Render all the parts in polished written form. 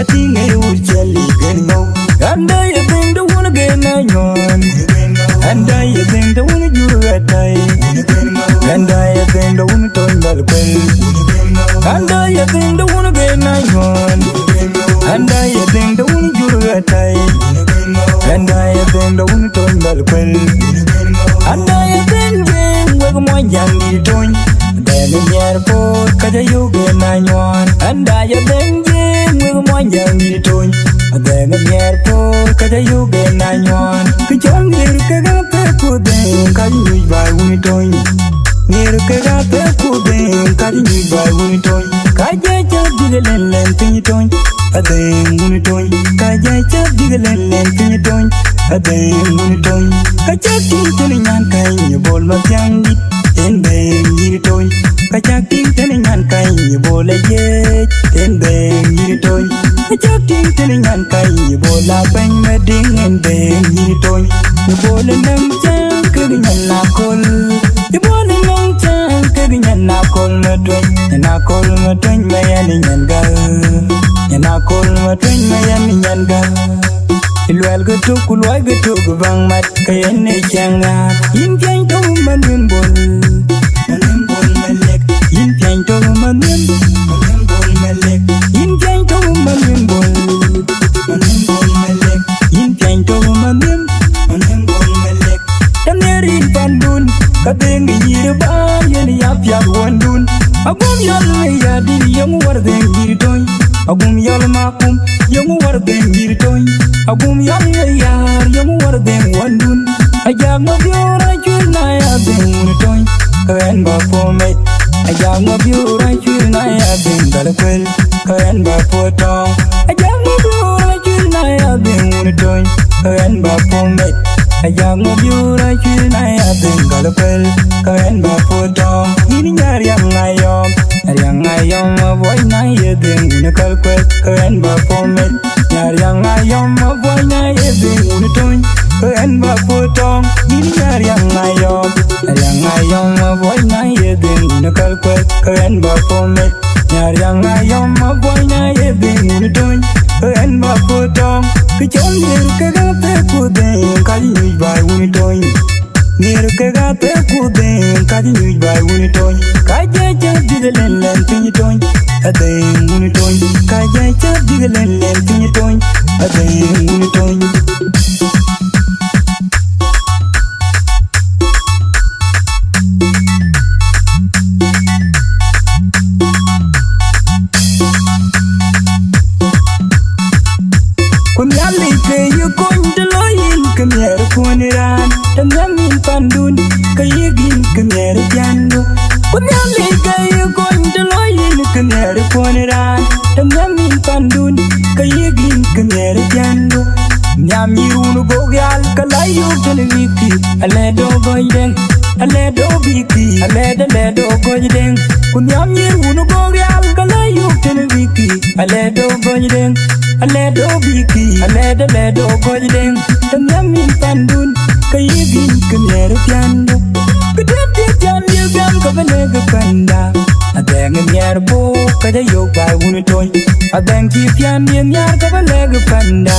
chatting a wood jelly can go. And I think the one again I yawn. And I think the one you red eye. And I think the one to the bell. And I think the one again I yawn. And I think the one you red eye. And I think the one to the bell. And I think we're more young doing. Then in the airport, cause you get 9-1. And I think we're more young doing. Then in the airport, cause you get 9-1. Could you only get up there for them? Cause you by Winnie Near Kega Pudding, cutting you by Winnie Kaja Diggling and Pinton. A dame Winnie Kaja Diggling and Pinton. A dame Winnie Kajaking telling Yankai, you ball my young bit. And then you toy. Kajaking telling Yankai, you ball a jet. And then you toy. Kajaking telling Yankai, you ball a bang wedding. And then you toy. You ball a num junk, cooking a knuckle. You ball a long time, cooking a knuckle, my twin. And I call my twin, my ending and girl. And I call my twin, my ending and girl. Ilwal go to kulwai go to bang mat kayane changa in pian to manim bol malek in pian to manim bol malek in pian to manim bol malek in pian to manim bol malek tameri pandun kadeng yir ba yen yap yap wandun agum yal ya di yang war den yir toy agum yal makum yang war den yir toy agum yal yar yang war den wandun ajang of your right na ya den toy kan ba for me ajang of your right na ya den dalkwel kan ba for tong ajang of your right na ya den toy kan ba for me ajang of your right na ya den dalkwel kan ba for tong in yar yang ayom boy na ya den kalkwel kan ba for me yar yang ayom boy na ya den toy kan ba for tong in yar yang ayom boy na ya den kalkwel kan ba for me yar yang ayom boy na ya den toy kan ba for tong ke chon dir ke ga te ku den ka ni ba wi toy Near Kega Pudding, cutting you by Winnie Toy. Kaja Diggling and Pinton. A day Winnie Toy. Kaja Diggling and Pinton. A day Winnie Toy. When you going to loin, come here, Poniran. Yamin Pandun, Kayigin, Canary Piano. When you going to loin, Canary Poniran. Yamin Pandun, Kayigin, Canary Piano. Yami Bogal, Kalayo, Televiki, a ledo goiden, a ledo biki, a ledo goiden. When Yami Bogal, Kalayo, Televiki, a ledo goiden, a ledo biki, a ledo goiden. Yamin Pandun. Kayigin Canary Piano. Good John, you can come and make a panda. A dang in Yarbo, Kadayo by Winnie. A dang keep yan in Yarka leg of panda.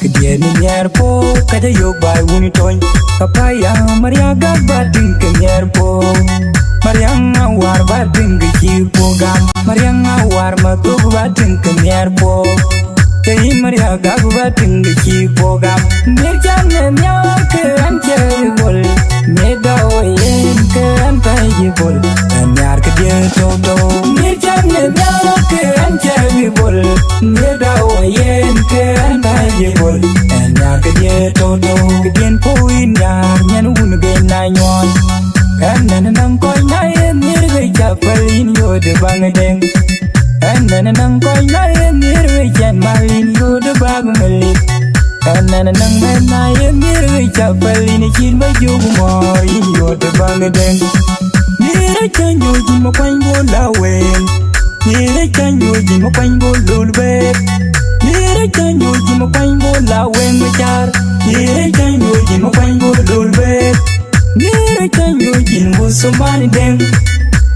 Kadian in Yarbo, Kadayo by Winnie. Papaya, Maria got batting in Yarbo. Marianga war batting the Chipogan. Marianga war Matuk batting in Yarbo. Kay Maria Gagwating the Chipoga, Mirjan and Yak and Cherrybull, Meadow and Payable, and Yarkadia Toto, Mirjan and Yak and Cherrybull, Meadow and Payable, and Yarkadia Toto, again Poin Yarn, Wunagain 9-1, and then an uncle Nyan near the chapel in your Bangadeng. And then an uncle Nyan near the Marine, you the Bagmali. And then an uncle Nyan near the chapel in a chin by you more in your Bangadeng. Near a can you Jim Quango Lawen. Near a can you Jim Quango Lulbek. Near a can you Jim Quango Lawen Machar. Near a can you Jim Quango Lulbek. Near a can you Jim was so many deng.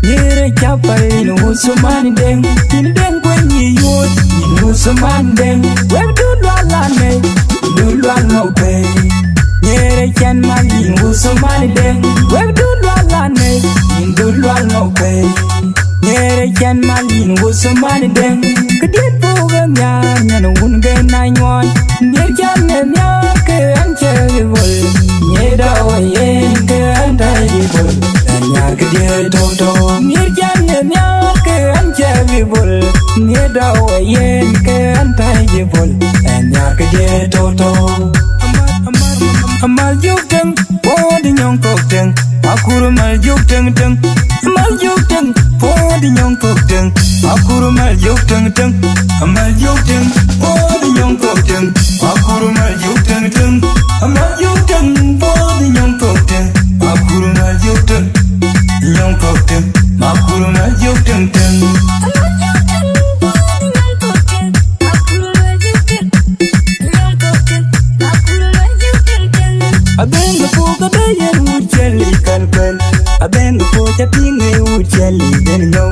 Near a chapel in was so many deng. In den when yi yot yin Usman den web du lane du mo pe Nyere chan mal yin Usman den web du lane yin du mo pe Nyere chan mal yin Usman den kedit po ga nya un ge na nyon Nyer chan ne nya ke an che vol Nyeda o yen ke an dai vol Nyar ke die to Nyer chan ne nya ke an che vol Nyeda o yen ke an dai vol Nyar ke die to Amaljok teng po di nyong tok teng Akur amaljok teng Amaljok teng po di nyong tok teng Akur amaljok teng Amaljok teng po di nyong tok teng Akur amaljok teng Amaljok teng po di nyong tok teng Akur amaljok teng nyong tok teng Akur amaljok teng Abenga po kada yen ucheli kalkal Abenga po chapinge ucheli den yo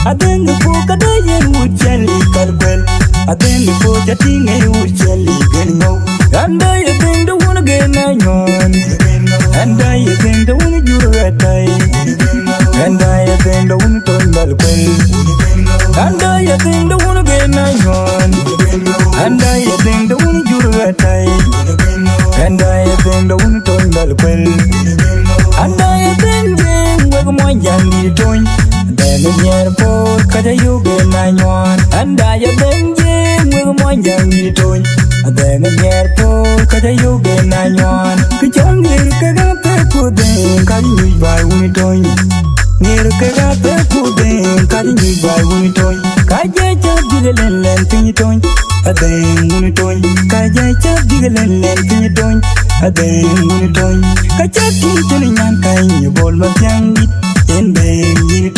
Abenga po kada yen ucheli kalkal Abenga po chapinge ucheli den yo Anda ye benda wuna gena nyon Anda ye benda wuna juratai Anda ye benda wuna tondal kwel Anda ye benda wuna gena nyon Anda ye benda wuna juratai And I have been the one to the well. And I have been with my young little then in the airport, Kada you get 9-1. And I have been with my young little then in the airport, Kada you get 9-1. The young little could then carry me by Winnie. Near Kagata could then carry me by Winnie. Kaja diggling and pinny. A dang Winnie. Kaja diggling and pinny. A dang Winnie. Kajaking telling mankind you ball my young meat. In bang Winnie.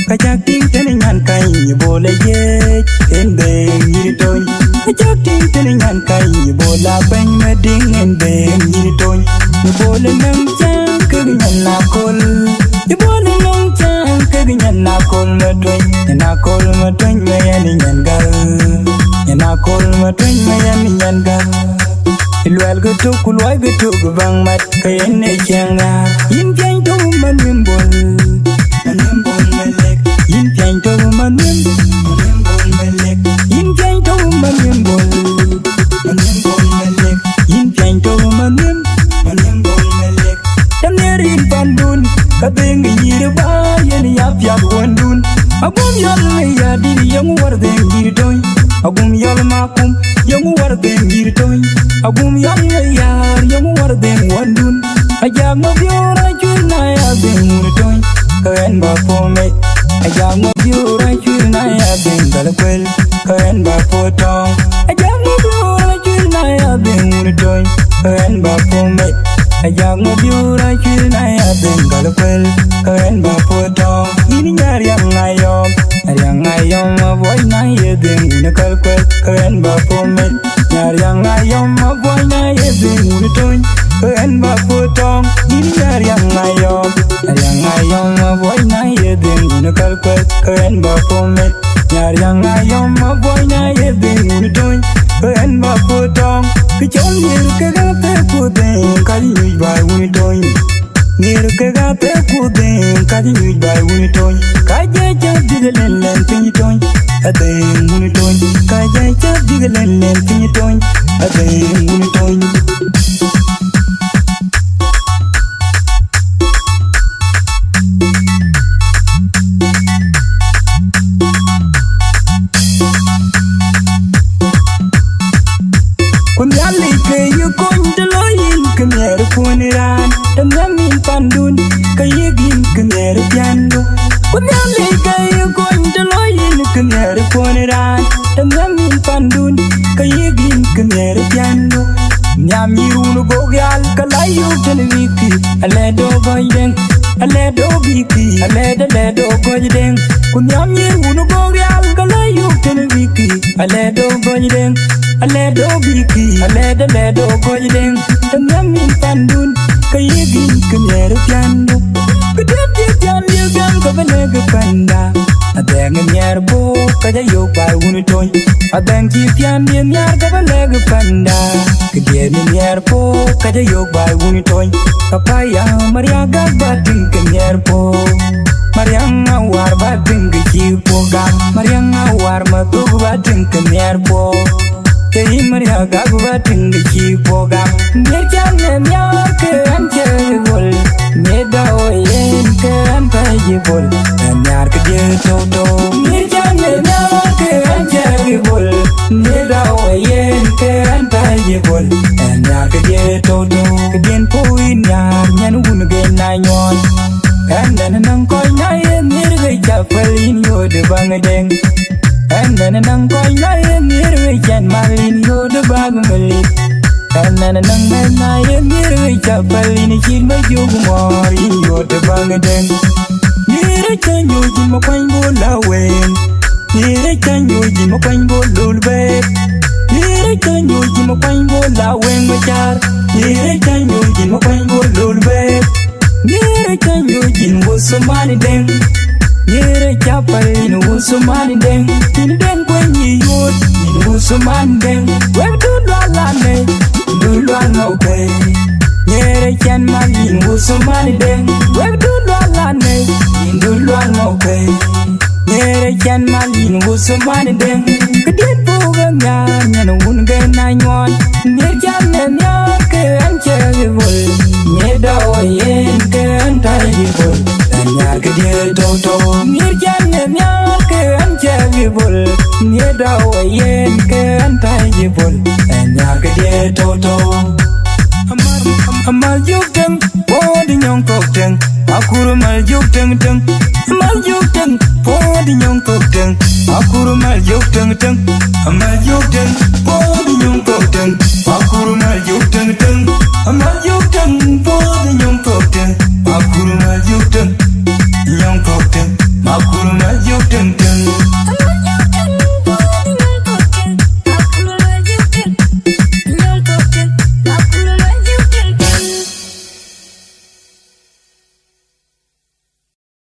Kajaking telling mankind you ball a jet. In bang Winnie. Kajaking telling mankind you ball a bang wedding. In bang Winnie. You ball a young jam, cooking and la call. You ball a long time, cooking and la call my twin. And I call my twin, my and girl. And I call my twin, my and girl. Ilwal go to kulwai go to bang mat kayene changa. Yin piang to manimbol melek. Yin piang to manimbol melek. Yin piang to manimbol melek. Yin piang to manimbol melek. Tamnerin pandun kabeng Nyiir ba yen yap wandun. Agum yal ya diri yang war den Nyiir toy. Agum yal makum yang war den Nyiir toy. Agum yal yar yang war den wandun. Ajag mo biora chuna ya den Nyiir toy. Kaen ba po me. Ajag mo biora chuna ya den galkwel. Kaen ba po tong. Ajag mo biora chuna ya den Nyiir toy. Kaen ba po me. Ajag mo biora chuna ya den galkwel. Kaen ba po tong. Ini nyar yang ayom. Yang ayom avoy na ye den una kalkwel. Kaen ba po me. Nyar yang ayom avoy na ye den una toy. Kaen ba po tong. Ini nyar yang ayom. Yang ayom avoy na ye den una kalkwel. Kaen ba po me. Nyar yang ayom avoy na ye den una toy. Kaen ba po tong. Kichon Nyiir kagate kuden kali nyuj by Winnie toy. Nyiir kagate kuden kali nyuj by Winnie toy. Kaja diggling and pinny toy. A dang Winnie toy. Kaja diggling and pinny toy. A dang Winnie toy. Kun yali ke you kon de loyin kemer puniran dan yamin pandun kayegin kemer piando. Kun yali ke you kon de loyin kemer puniran dan yamin pandun kayegin kemer piando. Nyamiru no gogal kalayu televiki aledo boydeng aledo biki aledo gojdeng. Kun nyamiru no gogal kalayu televiki aledo boydeng aledo biki aledo gojdeng. Dan yamin pandun kayegin kemer piando. Kedep pian yugam kabelega panda. Adeng Nyiir bo kaja yok bai wuni Tonj. Adeng chi pian dien Nyiir kaba leg panda. Kedien Nyiir bo kaja yok bai wuni Tonj. Kapaya mariaga bating ke Nyiir bo. Marianga war bating ke chipo gam. Marianga war matug bating ke Nyiir bo. Kei mariaga bating ke chipo gam. Nyiir chane Nyiir ke anche bol. Neda oyen ke anche bol. Nyiir ke je toto. Nyiir chane Nyiir ke anche bol. Neda oyen ke anche bol. Nyiir ke je toto. Kedien pui Nyiir nyan un ge na nyon. Enden nang koi na Nyiir ge chapelin yo de bangdeng. Enden nang koi na Nyiir ge chan malin yo de bagmelit. Enden nang na Nyiir ge chapelin chin ma jug mor yo de bangdeng. Nyiir chan yo jin ma kwang bo la wen. Nyiir chan yo jin ma kwang bo lul bet. Nyiir chan yo jin ma kwang bo la wen ma char. Nyiir chan yo jin ma kwang bo lul bet. Nyiir chan yo jin wo somani deng. Nyiir chapelin wo somani deng. Tin deng kwen yi yot in wo somani deng. Wek du lwa lane du lwa ngope. Nyiir chan malin wo somani deng. Wek du lwa lane in du lwa ngope. Nyiir chan malin wo somani deng. Kedien puga Nyiir nyan un ge na nyon. Nyiir chan Nyiir ke anche bol. Neda oyen ke anche bol. Nyiir ke je toto. Nyiir chan Nyiir ke anche bol. Neda oyen ke anche bol. Nyiir ke je toto. Amaljok teng, podi nyong kok teng. Akur amaljok teng teng. Amaljok teng, podi nyong kok teng. Akur amaljok teng teng. Amaljok teng, podi nyong kok teng. Akur amaljok